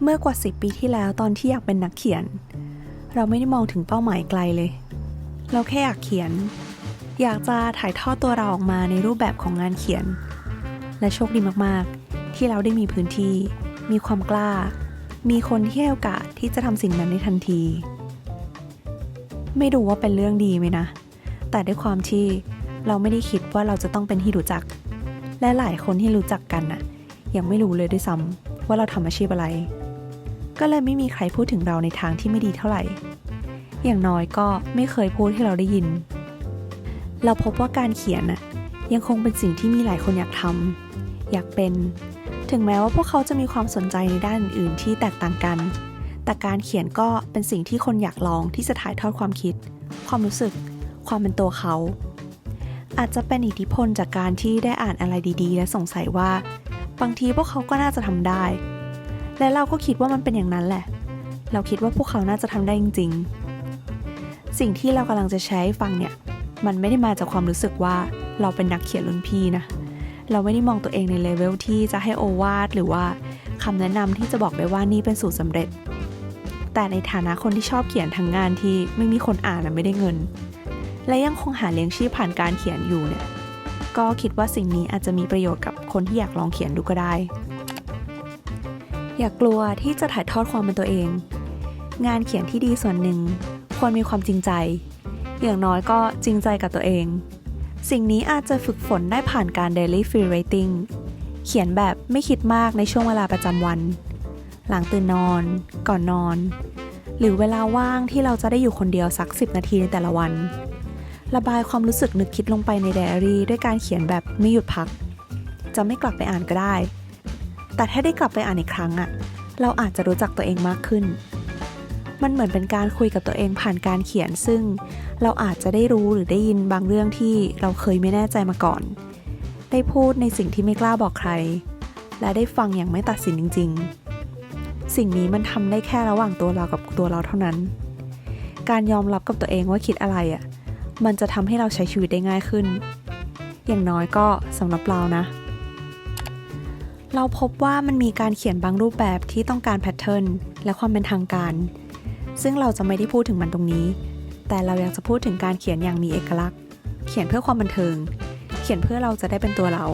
เมื่อกว่า10 ปีที่แล้วตอนที่อยากเป็นนักเขียนเราไม่ได้มองถึงเป้าหมายไกลเลยเราแค่อยากเขียนอยากจะถ่ายทอดตัวเราออกมาในรูปแบบของงานเขียนและโชคดีมากๆที่เราได้มีพื้นที่มีความกล้ามีคนที่ให้โอกาสที่จะทำสิ่งนั้นในทันทีไม่รู้ว่าเป็นเรื่องดีไหมนะแต่ด้วยความที่เราไม่ได้คิดว่าเราจะต้องเป็นที่รู้จักและหลายคนที่รู้จักกันน่ะยังไม่รู้เลยด้วยซ้ำว่าเราทำอาชีพอะไรก็เลยไม่มีใครพูดถึงเราในทางที่ไม่ดีเท่าไหร่อย่างน้อยก็ไม่เคยพูดให้เราได้ยินเราพบว่าการเขียนน่ะยังคงเป็นสิ่งที่มีหลายคนอยากทำอยากเป็นถึงแม้ว่าพวกเขาจะมีความสนใจในด้านอื่นๆที่แตกต่างกันแต่การเขียนก็เป็นสิ่งที่คนอยากลองที่จะถ่ายทอดความคิดความรู้สึกความเป็นตัวเขาอาจจะเป็นอิทธิพลจากการที่ได้อ่านอะไรดีๆและสงสัยว่าบางทีพวกเขาก็น่าจะทำได้และเราก็คิดว่ามันเป็นอย่างนั้นแหละเราคิดว่าพวกเขาน่าจะทำได้จริงๆสิ่งที่เรากำลังจะใช้ฟังเนี่ยมันไม่ได้มาจากความรู้สึกว่าเราเป็นนักเขียนรุ่นพี่นะเราไม่ได้มองตัวเองในเลเวลที่จะให้โอวาทหรือว่าคำแนะนำที่จะบอกได้ว่านี่เป็นสูตรสำเร็จแต่ในฐานะคนที่ชอบเขียนทั้งงานที่ไม่มีคนอ่านและไม่ได้เงินและยังคงหาเลี้ยงชีพผ่านการเขียนอยู่เนี่ยก็คิดว่าสิ่งนี้อาจจะมีประโยชน์กับคนที่อยากลองเขียนดูก็ได้อย่ากลัวที่จะถ่ายทอดความเป็นตัวเองงานเขียนที่ดีส่วนหนึ่งควรมีความจริงใจอย่างน้อยก็จริงใจกับตัวเองสิ่งนี้อาจจะฝึกฝนได้ผ่านการ daily free writing เขียนแบบไม่คิดมากในช่วงเวลาประจำวันหลังตื่นนอนก่อนนอนหรือเวลาว่างที่เราจะได้อยู่คนเดียวสัก10 นาทีในแต่ละวันระบายความรู้สึกนึกคิดลงไปในไดอารี่ด้วยการเขียนแบบไม่หยุดพักจะไม่กลับไปอ่านก็ได้แต่ถ้าได้กลับไปอ่านอีกครั้งเราอาจจะรู้จักตัวเองมากขึ้นมันเหมือนเป็นการคุยกับตัวเองผ่านการเขียนซึ่งเราอาจจะได้รู้หรือได้ยินบางเรื่องที่เราเคยไม่แน่ใจมาก่อนได้พูดในสิ่งที่ไม่กล้าบอกใครและได้ฟังอย่างไม่ตัดสินจริงๆสิ่งนี้มันทำได้แค่ระหว่างตัวเรากับตัวเราเท่านั้นการยอมรับกับตัวเองว่าคิดอะไรมันจะทำให้เราใช้ชีวิตได้ง่ายขึ้นอย่างน้อยก็สำหรับเรานะเราพบว่ามันมีการเขียนบางรูปแบบที่ต้องการแพทเทิร์นและความเป็นทางการซึ่งเราจะไม่ได้พูดถึงมันตรงนี้แต่เราอยากจะพูดถึงการเขียนอย่างมีเอกลักษณ์เขียนเพื่อความบันเทิงเขียนเพื่อเราจะได้เป็นตัวเรา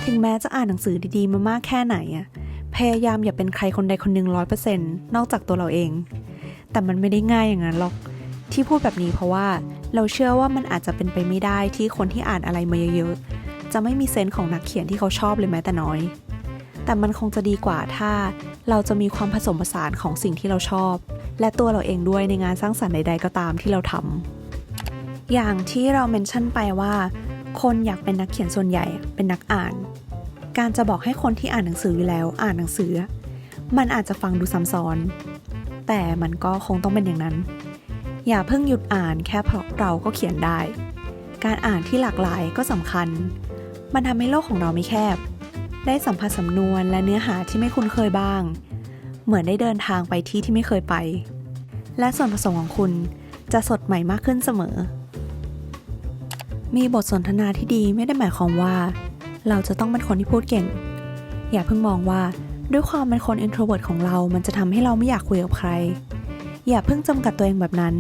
ถึงแม้จะอ่านหนังสือดีๆมามากแค่ไหนพยายามอย่าเป็นใครคนใดคนหนึ่ง 100% นอกจากตัวเราเองแต่มันไม่ได้ง่ายอย่างนั้นหรอกที่พูดแบบนี้เพราะว่าเราเชื่อว่ามันอาจจะเป็นไปไม่ได้ที่คนที่อ่านอะไรมาเยอะๆจะไม่มีเซนส์ของนักเขียนที่เขาชอบเลยแม้แต่น้อยแต่มันคงจะดีกว่าถ้าเราจะมีความผสมผสานของสิ่งที่เราชอบและตัวเราเองด้วยในงานสร้างสรรค์ใดๆก็ตามที่เราทำอย่างที่เราเมนชั่นไปว่าคนอยากเป็นนักเขียนส่วนใหญ่เป็นนักอ่านการจะบอกให้คนที่อ่านหนังสืออยู่แล้วอ่านหนังสือมันอาจจะฟังดูซ้ำซ้อนแต่มันก็คงต้องเป็นอย่างนั้นอย่าเพิ่งหยุดอ่านแค่เพราะเราก็เขียนได้การอ่านที่หลากหลายก็สำคัญมันทำให้โลกของเราไม่แคบได้สัมผัสสำนวนและเนื้อหาที่ไม่คุ้นเคยบ้างเหมือนได้เดินทางไปที่ไม่เคยไปและส่วนผสมของคุณจะสดใหม่มากขึ้นเสมอมีบทสนทนาที่ดีไม่ได้หมายความว่าเราจะต้องเป็นคนที่พูดเก่งอย่าเพิ่งมองว่าด้วยความเป็นคน introvert ของเรามันจะทำให้เราไม่อยากคุยกับใครอย่าเพิ่งจำกัดตัวเองแบบนั้น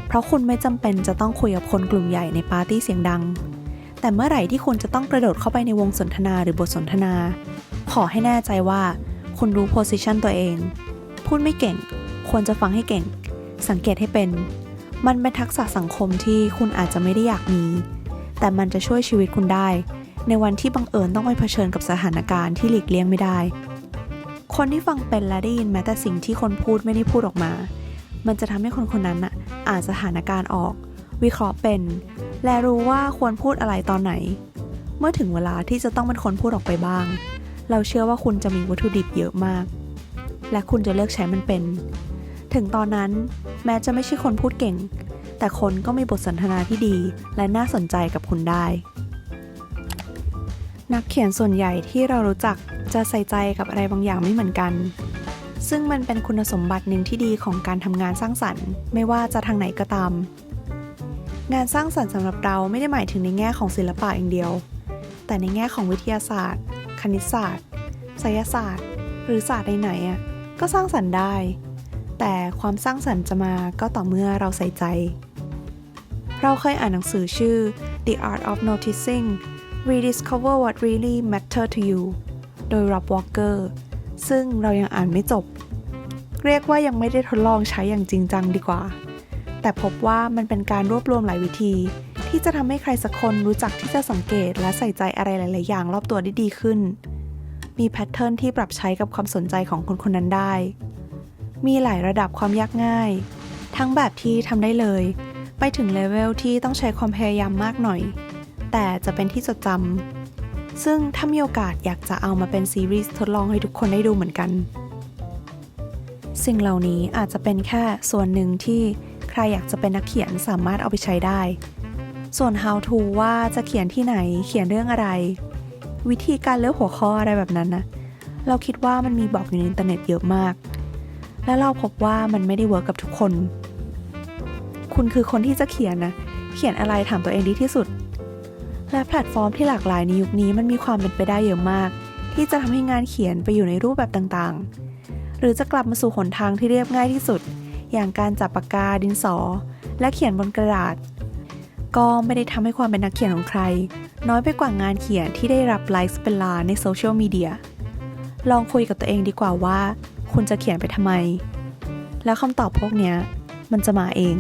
เพราะคุณไม่จำเป็นจะต้องคุยกับคนกลุ่มใหญ่ในปาร์ตี้เสียงดังแต่เมื่อไหร่ที่คุณจะต้องกระโดดเข้าไปในวงสนทนาหรือบทสนทนาขอให้แน่ใจว่าคุณรู้ position ตัวเองพูดไม่เก่งควรจะฟังให้เก่งสังเกตให้เป็นมันเป็นทักษะสังคมที่คุณอาจจะไม่ได้อยากมีแต่มันจะช่วยชีวิตคุณได้ในวันที่บังเอิญต้องไปเผชิญกับสถานการณ์ที่หลีกเลี่ยงไม่ได้คนที่ฟังเป็นและได้ยินแม้แต่สิ่งที่คนพูดไม่ได้พูดออกมามันจะทำให้คนคนนั้นอ่านสถานการณ์ออกวิเคราะห์เป็นและรู้ว่าควรพูดอะไรตอนไหนเมื่อถึงเวลาที่จะต้องเป็นคนพูดออกไปบ้างเราเชื่อว่าคุณจะมีวัตถุดิบเยอะมากและคุณจะเลือกใช้มันเป็นถึงตอนนั้นแม้จะไม่ใช่คนพูดเก่งแต่คนก็มีบทสนทนาที่ดีและน่าสนใจกับคุณได้นักเขียนส่วนใหญ่ที่เรารู้จักจะใส่ใจกับอะไรบางอย่างไม่เหมือนกันซึ่งมันเป็นคุณสมบัติหนึ่งที่ดีของการทำงานสร้างสรรค์ไม่ว่าจะทางไหนก็ตามงานสร้างสรรค์สำหรับเราไม่ได้หมายถึงในแง่ของศิลปะอย่างเดียวแต่ในแง่ของวิทยาศาสตร์คณิตศาสตร์ไสยศาสตร์หรือศาสตร์ไหน ก็สร้างสรรค์ได้ แต่ความสร้างสรรค์จะมาก็ต่อเมื่อเราใส่ใจ เราเคยอ่านหนังสือชื่อ The Art of Noticing Rediscover What Really Matter to You โดย Rob Walker ซึ่งเรายังอ่านไม่จบ เรียกว่ายังไม่ได้ทดลองใช้อย่างจริงจังดีกว่า แต่พบว่ามันเป็นการรวบรวมหลายวิธี ที่จะทำให้ใครสักคนรู้จักที่จะสังเกตและใส่ใจอะไรหลายๆอย่างรอบตัวได้ดีขึ้น มีแพทเทิร์นที่ปรับใช้กับความสนใจของคนคนนั้นได้ มีหลายระดับความยากง่าย ทั้งแบบที่ทำได้เลย ไปถึงเลเวลที่ต้องใช้ความพยายามมากหน่อย แต่จะเป็นที่จดจำ ซึ่งถ้ามีโอกาสอยากจะเอามาเป็นซีรีส์ทดลองให้ทุกคนได้ดูเหมือนกัน สิ่งเหล่านี้อาจจะเป็นแค่ส่วนหนึ่งที่ใครอยากจะเป็นนักเขียนสามารถเอาไปใช้ได้ ส่วน how to ว่าจะเขียนที่ไหน เขียนเรื่องอะไร วิธีการเลือกหัวข้ออะไรแบบนั้นนะ เราคิดว่ามันมีบอกอยู่ในอินเทอร์เน็ตเยอะมาก และเราพบว่ามันไม่ได้เวิร์กกับทุกคน คุณคือคนที่จะเขียนนะ เขียนอะไรถามตัวเองดีที่สุด และแพลตฟอร์มที่หลากหลายในยุคนี้มันมีความเป็นไปได้เยอะมาก ที่จะทำให้งานเขียนไปอยู่ในรูปแบบต่างๆ หรือจะกลับมาสู่หนทางที่เรียบง่ายที่สุด อย่างการจับปากกาดินสอ และเขียนบนกระดาษ ก็ไม่ได้ทำให้ความเป็นนักเขียนของใคร น้อยไปกว่างานเขียนที่ได้รับไลค์เป็นล้านในโซเชียลมีเดีย ลองคุยกับตัวเองดีกว่าว่า คุณจะเขียนไปทำไม แล้วคำตอบพวกเนี้ยมันจะมาเอง